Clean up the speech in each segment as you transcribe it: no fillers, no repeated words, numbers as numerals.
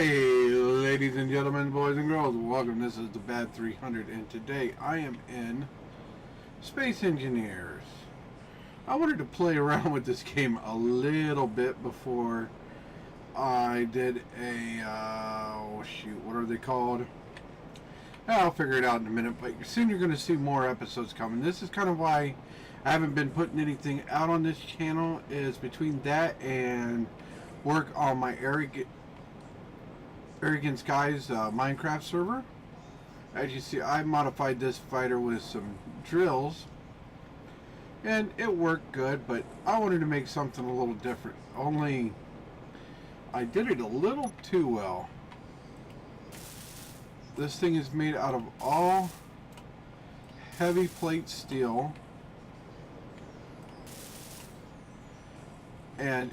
Hey, ladies and gentlemen, boys and girls, welcome. This is the Bad 300, and today I am in Space Engineers. I wanted to play around with this game a little bit before I did a, oh shoot, what are they called? I'll figure it out in a minute, but soon you're going to see more episodes coming. This is kind of why I haven't been putting anything out on this channel, is between that and work on my Arrogant Skies Minecraft server. As you see, I modified this fighter with some drills and it worked good, but I wanted to make something a little different. Only I did it a little too well. This thing is made out of all heavy plate steel, and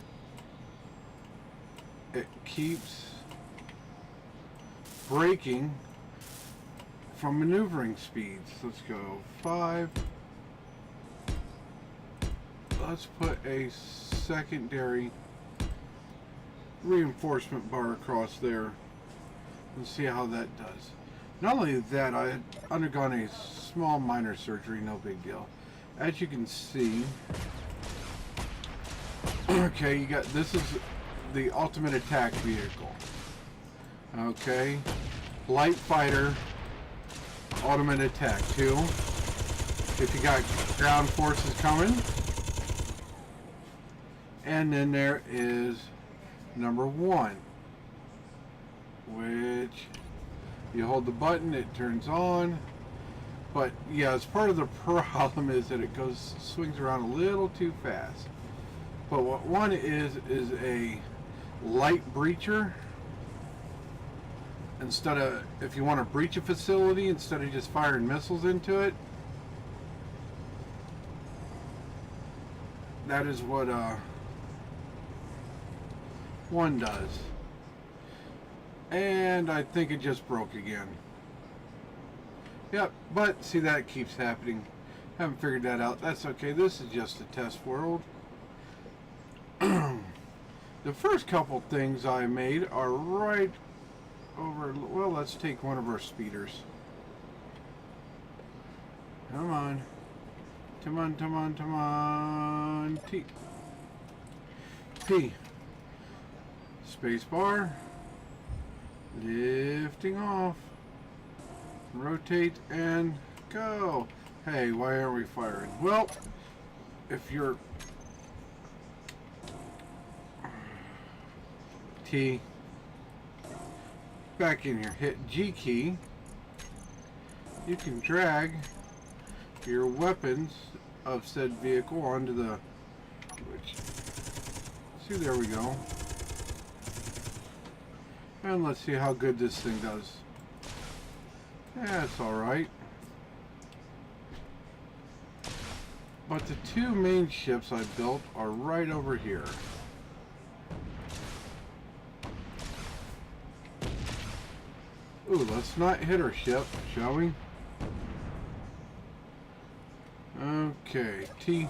it keeps braking from maneuvering speeds. Let's go 5. Let's put a secondary reinforcement bar across there and see how that does. Not only that, I had undergone a small minor surgery, no big deal. As you can see, okay, you got, this is the ultimate attack vehicle. Okay, light fighter, ultimate attack 2. If you got ground forces coming, and then there is number 1, which you hold the button, it turns on. But yeah, it's part of the problem is that it swings around a little too fast. But what one is a light breacher. Instead of, if you want to breach a facility, instead of just firing missiles into it, that is what one does. And I think it just broke again. Yep, but see, that keeps happening. Haven't figured that out. That's okay. This is just a test world. The first couple things I made are right over. Well, let's take one of our speeders. Come on. Come on, come on, come on. T. P. Space bar. Lifting off. Rotate and go. Hey, why aren't we firing? Well, if you're T, back in here, hit G key, you can drag your weapons of said vehicle onto the, which, see, there we go. And let's see how good this thing does. Yeah, it's alright. But the two main ships I built are right over here. Ooh, let's not hit our ship, shall we? Okay, T.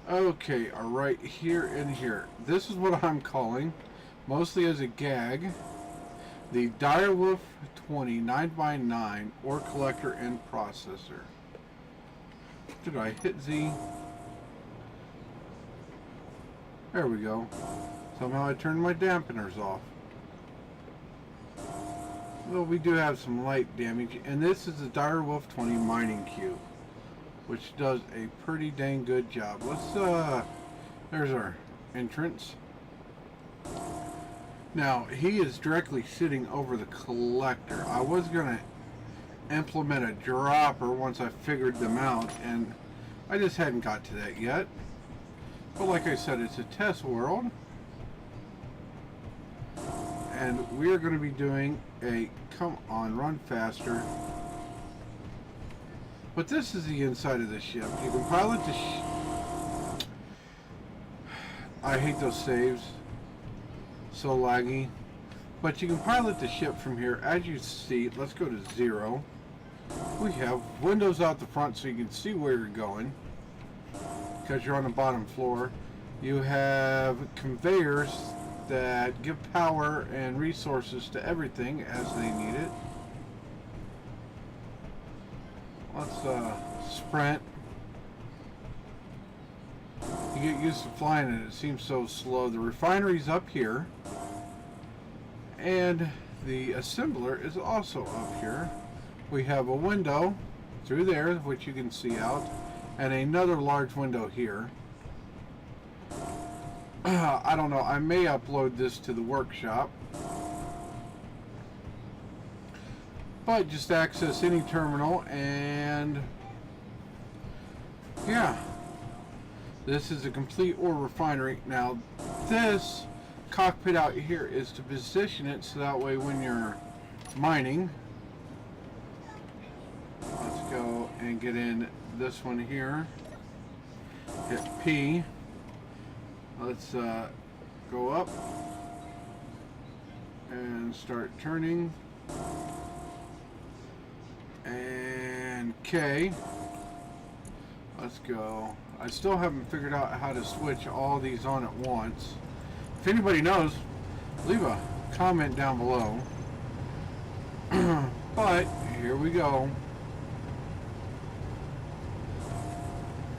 Okay, right here and here. This is what I'm calling, mostly as a gag, the Direwolf 20 9x9 ore collector and processor. Did I hit Z? There we go. Somehow I turned my dampeners off. Well, we do have some light damage, and this is the Direwolf 20 mining cube, which does a pretty dang good job. Let's there's our entrance. Now, he is directly sitting over the collector. I was gonna implement a dropper once I figured them out, and I just hadn't got to that yet. But like I said, it's a test world, and we're going to be doing a, come on, run faster. But this is the inside of the ship. You can pilot the I hate those saves, so laggy. But you can pilot the ship from here. As you see, let's go to 0. We have windows out the front so you can see where you're going, because you're on the bottom floor. You have conveyors that give power and resources to everything as they need it. Let's sprint. You get used to flying and it seems so slow. The refinery's up here, and the assembler is also up here. We have a window through there which you can see out, and another large window here. I don't know, I may upload this to the workshop, but just access any terminal, and yeah, this is a complete ore refinery. Now this cockpit out here is to position it so that way when you're mining, let's go and get in this one here, hit P. Let's go up and start turning, and K. Let's go. I still haven't figured out how to switch all these on at once. If anybody knows, leave a comment down below. But here we go.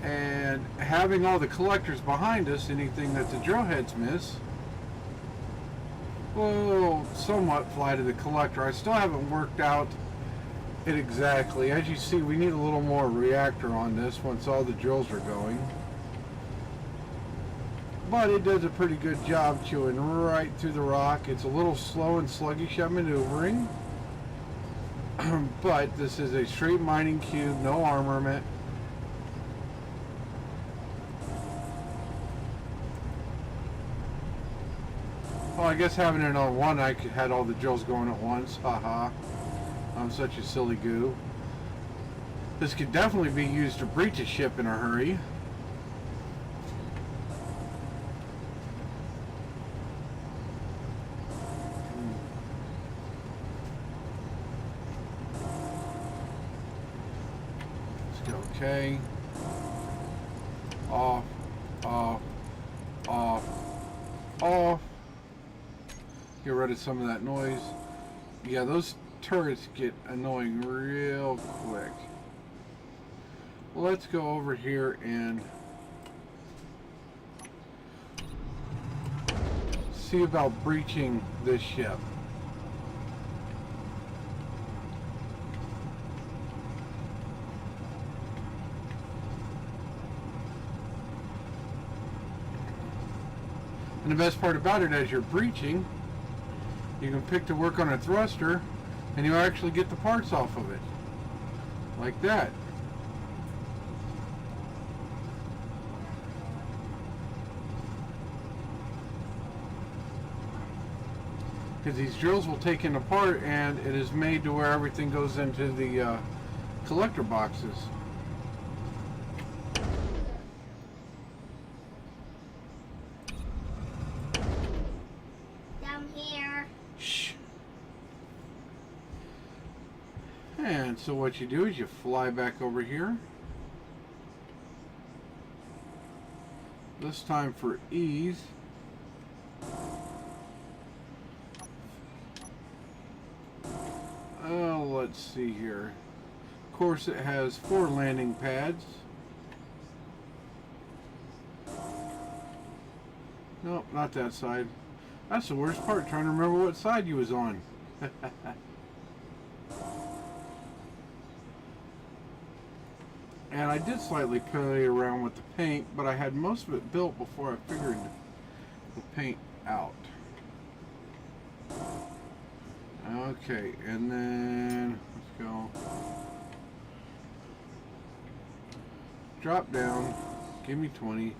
And having all the collectors behind us, anything that the drill heads miss will somewhat fly to the collector. I still haven't worked out it exactly. As you see, we need a little more reactor on this once all the drills are going. But it does a pretty good job chewing right through the rock. It's a little slow and sluggish at maneuvering. But this is a straight mining cube, no armament. Well, I guess having it on one, I had all the drills going at once. Haha. I'm such a silly goo. This could definitely be used to breach a ship in a hurry. Let's go. Okay. Off. Off. Off. Off. Get rid of some of that noise. Yeah, those turrets get annoying real quick. Let's go over here and see about breaching this ship. And the best part about it, as you're breaching, you can pick to work on a thruster and you actually get the parts off of it. Like that. Because these drills will take it apart, and it is made to where everything goes into the collector boxes. Down here. Shh. And so what you do is you fly back over here. This time for ease. Let's see here. Of course, it has 4 landing pads. Nope, not that side. That's the worst part, trying to remember what side you was on. And I did slightly play around with the paint, but I had most of it built before I figured the paint out. Okay, and then let's go. Drop down. Give me 20.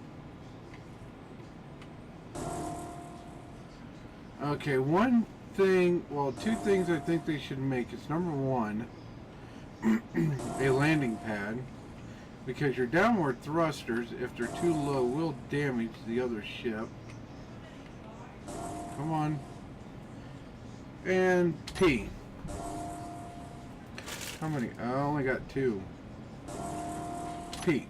Okay, one thing, well, 2 things I think they should make is number 1, a landing pad, because your downward thrusters, if they're too low, will damage the other ship. Come on. And P. How many? I only got 2. P.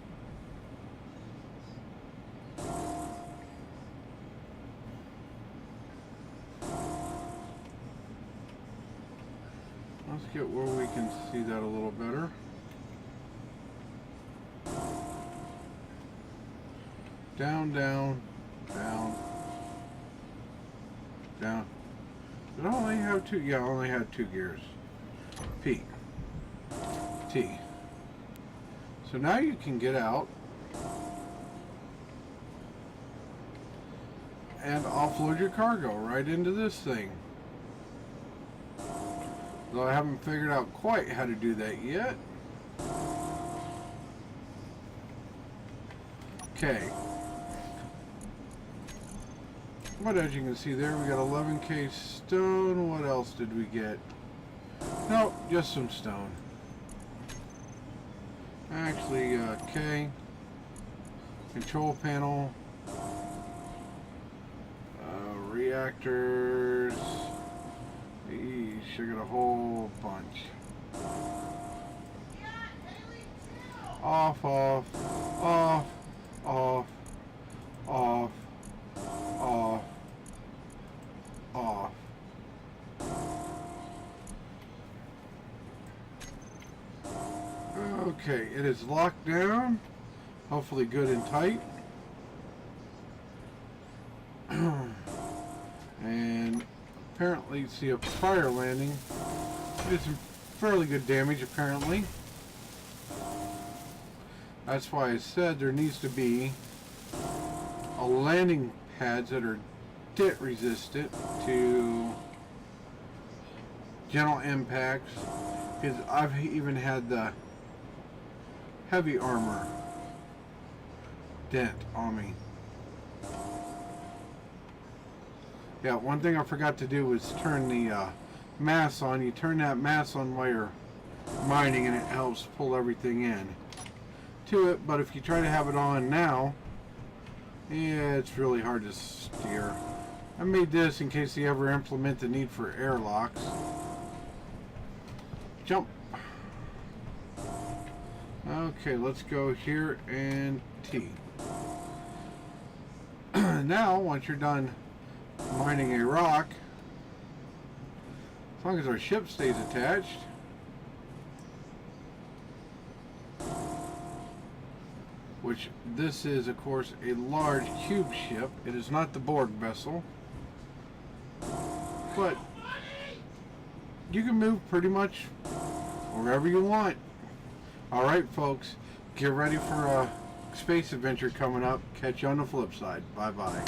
Let's get where we can see that a little better. Down, down, down, down. Did I only have two? Yeah, I only had 2 gears. P. T. So now you can get out and offload your cargo right into this thing. Though I haven't figured out quite how to do that yet. Okay. But as you can see there, we got 11K stone. What else did we get? Nope, just some stone. Actually, K. Control panel. Reactors. Eesh, I got a whole bunch. Off, off, off, off, off, off, off. Okay, it is locked down. Hopefully good and tight. And apparently, see a fire landing. Did some fairly good damage apparently. That's why I said there needs to be a landing pads that are dit resistant to gentle impacts, because I've even had the heavy armor dent on me. Yeah, one thing I forgot to do was turn the mass on. You turn that mass on while you're mining and it helps pull everything in to it, but if you try to have it on now, yeah, it's really hard to steer. I made this in case you ever implement the need for airlocks. Jump. Okay, let's go here and T. Now, once you're done mining a rock, as long as our ship stays attached, which this is, of course, a large cube ship. It is not the Borg vessel, but you can move pretty much wherever you want. Alright folks, get ready for a space adventure coming up. Catch you on the flip side. Bye bye.